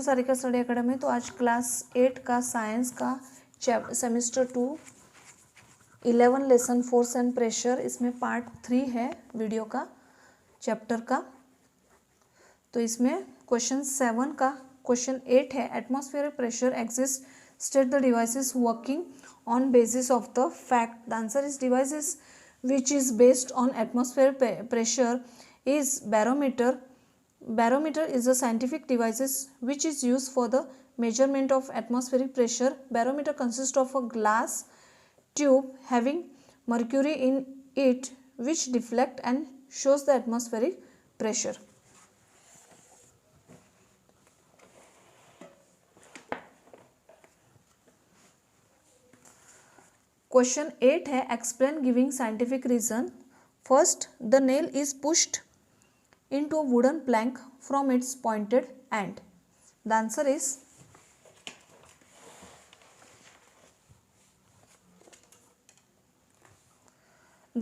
Sarika study academy. तो आज class 8 का साइंस का semester 2 11 lesson force and pressure, इसमें पार्ट 3 है वीडियो का चैप्टर का। तो इसमें क्वेश्चन 7 का क्वेश्चन 8 है, atmospheric pressure exist, state the devices working on basis of the fact. The answer is devices which is based on atmospheric pressure is barometer. Barometer is a scientific device which is used for the measurement of atmospheric pressure. Barometer consists of a glass tube having mercury in it which deflect and shows the atmospheric pressure. Question 8 है, explain giving scientific reason. First, the nail is pushed into a wooden plank from its pointed end. The answer is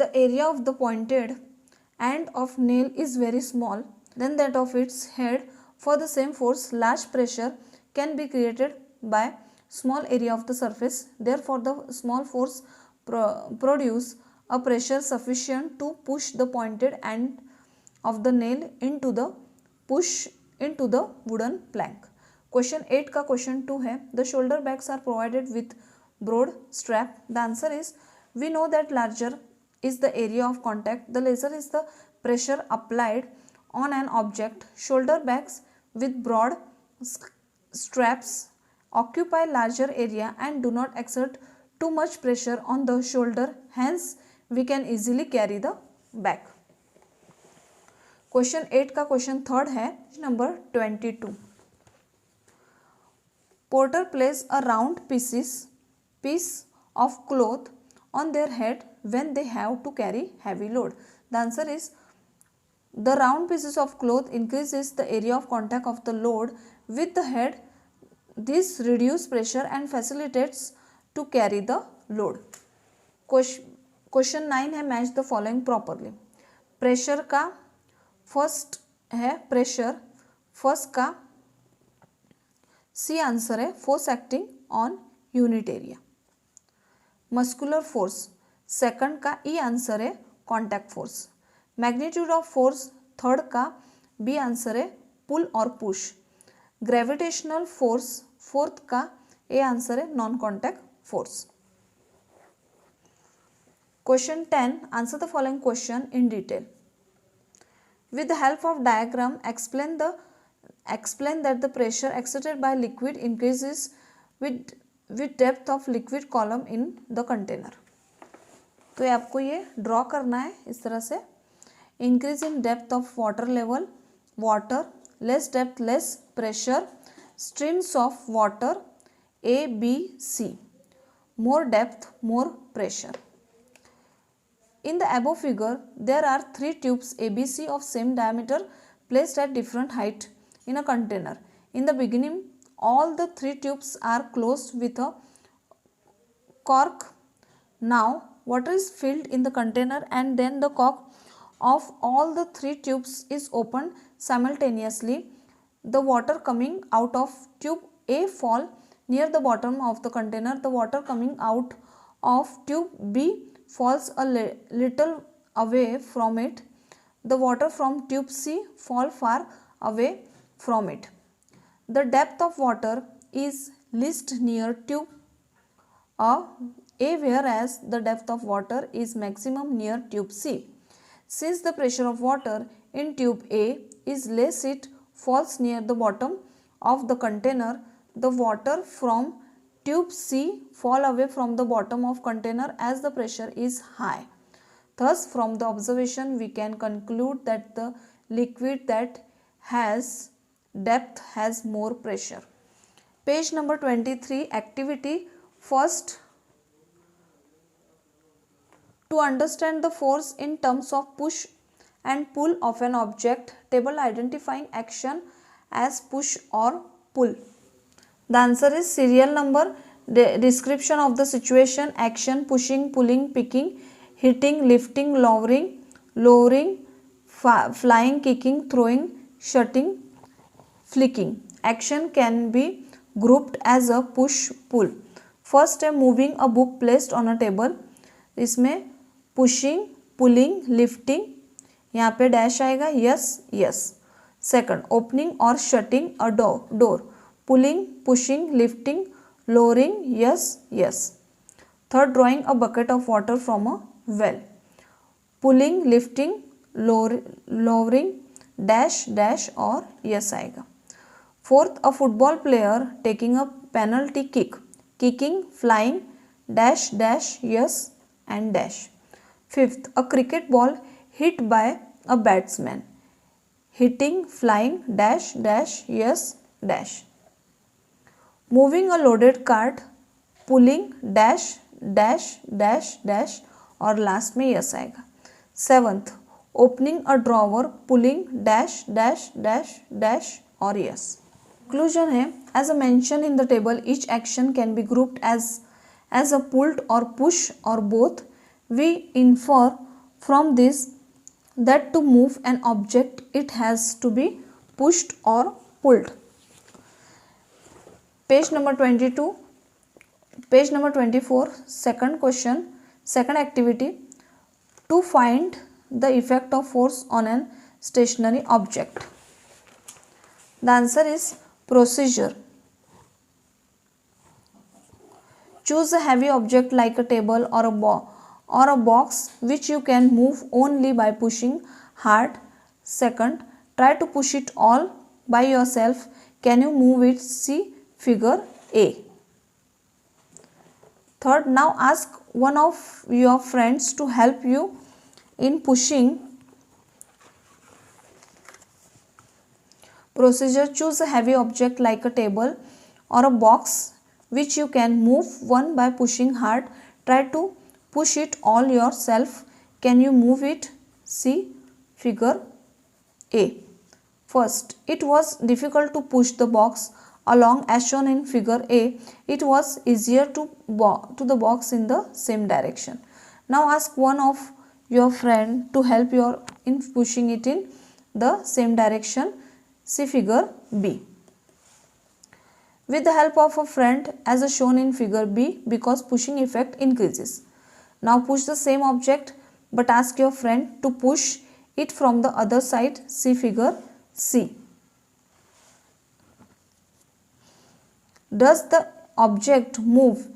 the area of the pointed end of nail is very small than that of its head. For the same force, large pressure can be created by small area of the surface. Therefore, the small force produce a pressure sufficient to push the pointed end of the nail into the wooden plank. Question 8 का question 2 है, the shoulder bags are provided with broad strap. The answer is, we know that larger is the area of contact, the lesser is the pressure applied on an object. Shoulder bags with broad straps occupy larger area and do not exert too much pressure on the shoulder, hence we can easily carry the bag. Question 8 का question 3 है, number 22. Porter place a round piece of cloth on their head when they have to carry heavy load. The answer is, the round pieces of cloth increases the area of contact of the load with the head. This reduces pressure and facilitates to carry the load. Question 9 है, match the following properly. Pressure का first है, pressure first का C answer है, force acting on unit area. Muscular force second का ई answer है, contact force. Magnitude of force third का B answer है, पुल और पुश. ग्रेविटेशनल फोर्स फोर्थ का ए आंसर है, non contact force. Question 10, answer the following question in detail. With the help of diagram, explain that the pressure exerted by liquid increases with depth of liquid column in the container. तो ये आपको ये draw करना है इस तरह से. Increase in depth of water level, water, less depth less pressure, streams of water A, B, C, more depth more pressure. In the above figure, there are 3 tubes ABC of same diameter placed at different height in a container. In the beginning, all the 3 tubes are closed with a cork. Now, water is filled in the container and then the cork of all the 3 tubes is opened simultaneously. The water coming out of tube A fall near the bottom of the container. The water coming out of tube B falls a little away from it. The water from tube C fall far away from it. The depth of water is least near tube A, whereas the depth of water is maximum near tube C. Since the pressure of water in tube A is less, it falls near the bottom of the container. The water from tube C fall away from the bottom of container as the pressure is high. Thus, from the observation we can conclude that the liquid that has depth has more pressure. Page number 23, activity. First, to understand the force in terms of push and pull of an object, table identifying action as push or pull. The answer is serial number, description of the situation, action, pushing, pulling, picking, hitting, lifting, lowering, flying, kicking, throwing, shutting, flicking. action can be grouped as a push pull. First है moving a book placed on a table, इसमें pushing, pulling, lifting, यहाँ पे dash आएगा, yes yes. Second opening और shutting a door, pulling, pushing, lifting, lowering, yes yes. Third drawing a bucket of water from a well, pulling, lifting, lowering, dash dash और yes आएगा. Fourth a football player taking a penalty kick, kicking, flying, dash dash, yes and dash. Fifth, a cricket ball hit by a batsman, hitting, flying, dash dash, yes dash. Moving a loaded cart, pulling, dash dash dash dash और last में yes आएगा. Seventh, opening a drawer, pulling, dash dash dash dash और yes. Conclusion है, as a mention in the table, each action can be grouped as a pulled or push or both. We infer from this that to move an object it has to be pushed or pulled. Page number 22, page number 24, second question, second activity, to find the effect of force on an stationary object. The answer is procedure. Choose a heavy object like a table or a box which you can move only by pushing hard. Second, try to push it all by yourself. Can you move it? See figure A. Third, now ask one of your friends to help you in pushing. Procedure, choose a heavy object like a table or a box which you can move one by pushing hard. Try to push it all yourself. Can you move it? See figure A. First, it was difficult to push the box along as shown in figure A. It was easier to the box in the same direction. Now ask one of your friend to help you in pushing it in the same direction. See figure B. With the help of a friend as shown in figure B, because pushing effect increases. Now push the same object but ask your friend to push it from the other side. See figure C. Does the object move?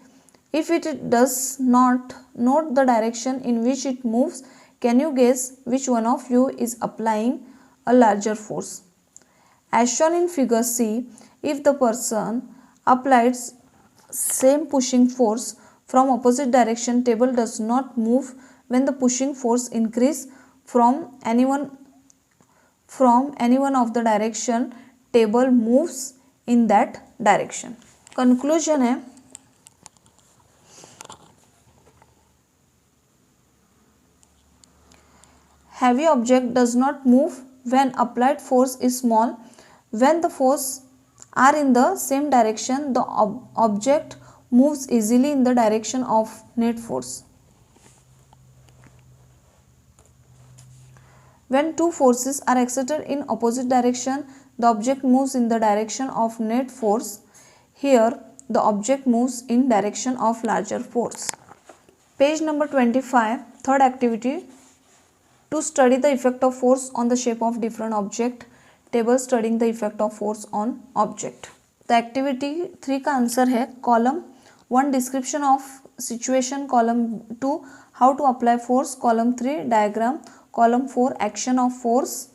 If it does not, note the direction in which it moves. Can you guess which one of you is applying a larger force? As shown in figure C, if the person applies same pushing force from opposite direction, table does not move. When the pushing force increase from any one of the direction, table moves in that direction. Conclusion है, heavy object does not move when applied force is small. When the force are in the same direction, the object moves easily in the direction of net force. When two forces are exerted in opposite direction, the object moves in the direction of net force. Here, the object moves in direction of larger force. Page number 25, third activity, to study the effect of force on the shape of different object. Table studying the effect of force on object. The activity 3 का answer है column 1 description of situation, column 2 how to apply force, column 3 diagram, column 4 action of force,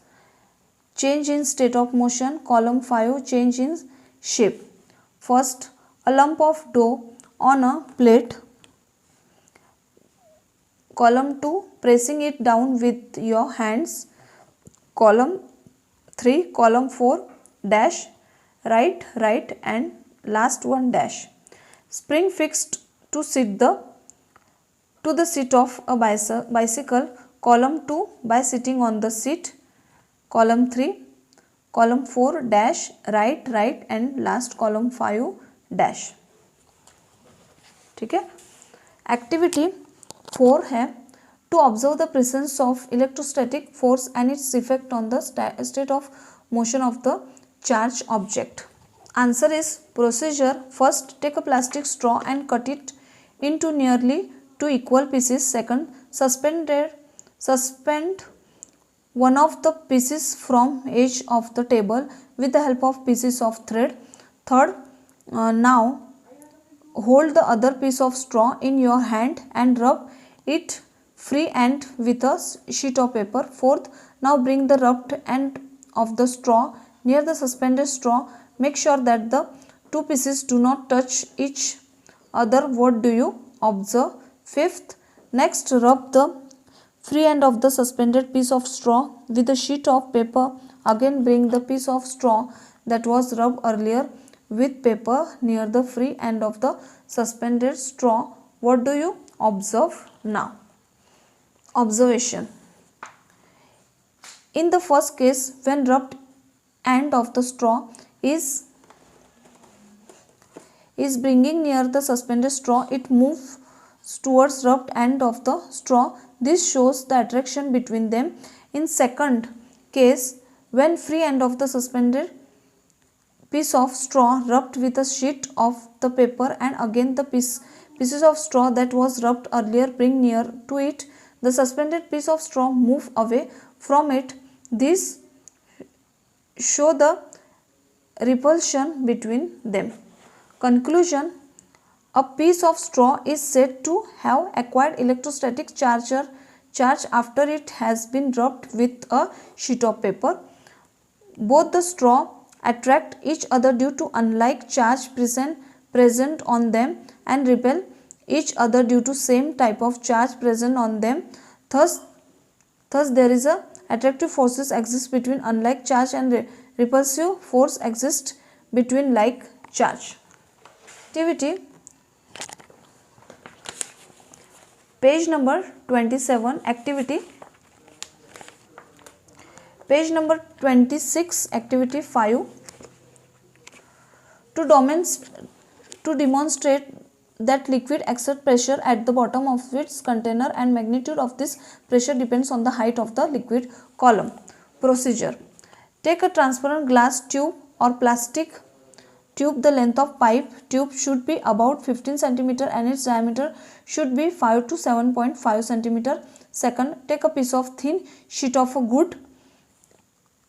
change in state of motion, column 5 change in shape. First, a lump of dough on a plate, column 2 pressing it down with your hands, column 3 column 4 dash right right and last one dash. Spring fixed to the seat of a bicycle, column 2 by sitting on the seat, column 3 column 4 dash right right and last column 5 dash. ठीक है. Activity 4 है to observe the presence of electrostatic force and its effect on the state of motion of the charged object. Answer is procedure. First, take a plastic straw and cut it into nearly 2 equal pieces. Second, suspend one of the pieces from edge of the table with the help of pieces of thread. Third, now hold the other piece of straw in your hand and rub it free end with a sheet of paper. Fourth, now bring the rubbed end of the straw near the suspended straw. Make sure that the two pieces do not touch each other. What do you observe? Fifth, next rub the free end of the suspended piece of straw with a sheet of paper. Again bring the piece of straw that was rubbed earlier with paper near the free end of the suspended straw. What do you observe now? Observation. In the first case, when rubbed end of the straw is bringing near the suspended straw, it moves towards rubbed end of the straw. This shows the attraction between them. In second case, when free end of the suspended piece of straw rubbed with a sheet of the paper and again the pieces of straw that was rubbed earlier bring near to it, the suspended piece of straw move away from it. This show the repulsion between them. Conclusion. A piece of straw is said to have acquired electrostatic charge after it has been rubbed with a sheet of paper. Both the straw attract each other due to unlike charge present on them and repel each other due to same type of charge present on them. Thus there is a attractive forces exist between unlike charge and repulsive force exists between like charge. Activity. Page number 27. Activity. Page number 26. Activity 5. To demonstrate that liquid exerts pressure at the bottom of its container and magnitude of this pressure depends on the height of the liquid column. Procedure. Take a transparent glass tube or plastic tube. The length of pipe tube should be about 15 cm and its diameter should be 5 to 7.5 cm. Second, take a piece of thin sheet of a good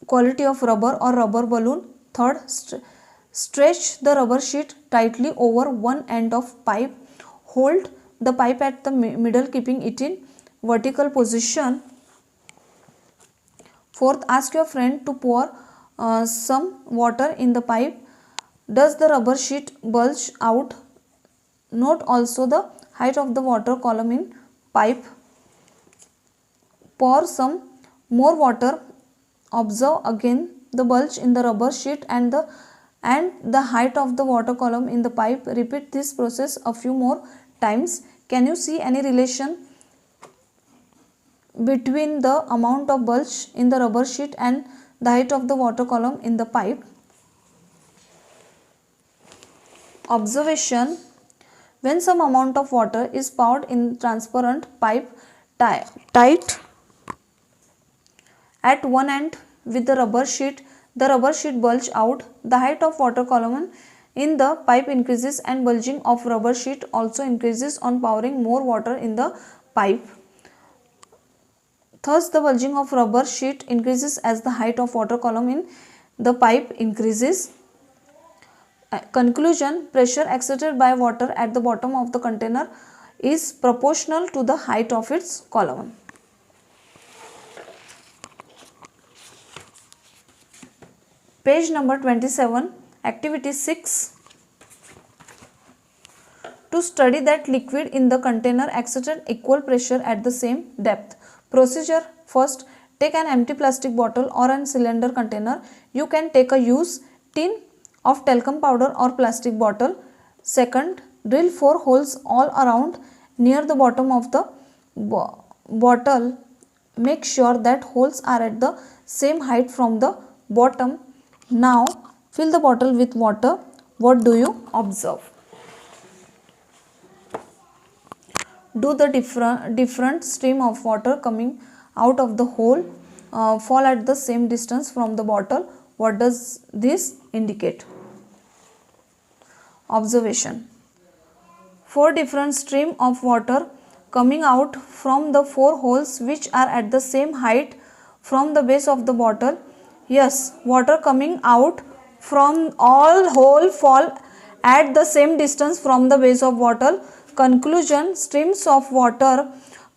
quality of rubber or rubber balloon. Third, stretch the rubber sheet tightly over one end of pipe. Hold the pipe at the middle, keeping it in vertical position. Fourth, ask your friend to pour some water in the pipe. Does the rubber sheet bulge out? Note also the height of the water column in pipe. Pour some more water. Observe again the bulge in the rubber sheet and the height of the water column in the pipe. Repeat this process a few more times. Can you see any relation between the amount of bulge in the rubber sheet and the height of the water column in the pipe? Observation. When some amount of water is poured in transparent pipe tight at one end with the rubber sheet bulge out. The height of water column in the pipe increases and bulging of rubber sheet also increases on pouring more water in the pipe. Thus, the bulging of rubber sheet increases as the height of water column in the pipe increases. Conclusion. Pressure exerted by water at the bottom of the container is proportional to the height of its column. Page number 27. Activity 6. To study that liquid in the container exerted equal pressure at the same depth. Procedure. First, take an empty plastic bottle or a cylinder container. You can take a used tin of talcum powder or plastic bottle. Second, drill 4 holes all around near the bottom of the bottle. Make sure that holes are at the same height from the bottom. Now fill the bottle with water. What do you observe? Do the different stream of water coming out of the hole fall at the same distance from the bottle? What does this indicate? Observation. 4 different streams of water coming out from the 4 holes which are at the same height from the base of the bottle. Yes, water coming out from all hole fall at the same distance from the base of bottle. Conclusion, streams of water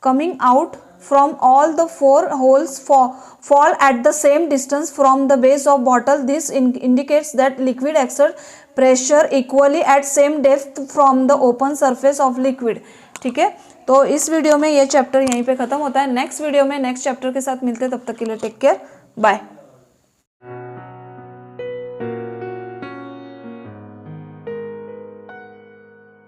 coming out from all the 4 holes fall at the same distance from the base of bottle. This indicates that liquid exerts pressure equally at same depth from the open surface of liquid. ठीक है, तो इस video में ये chapter यहीं पे खत्म होता है. नेक्स्ट वीडियो में नेक्स्ट चैप्टर के साथ मिलते हैं. तब तक के लिए टेक केयर, बाय.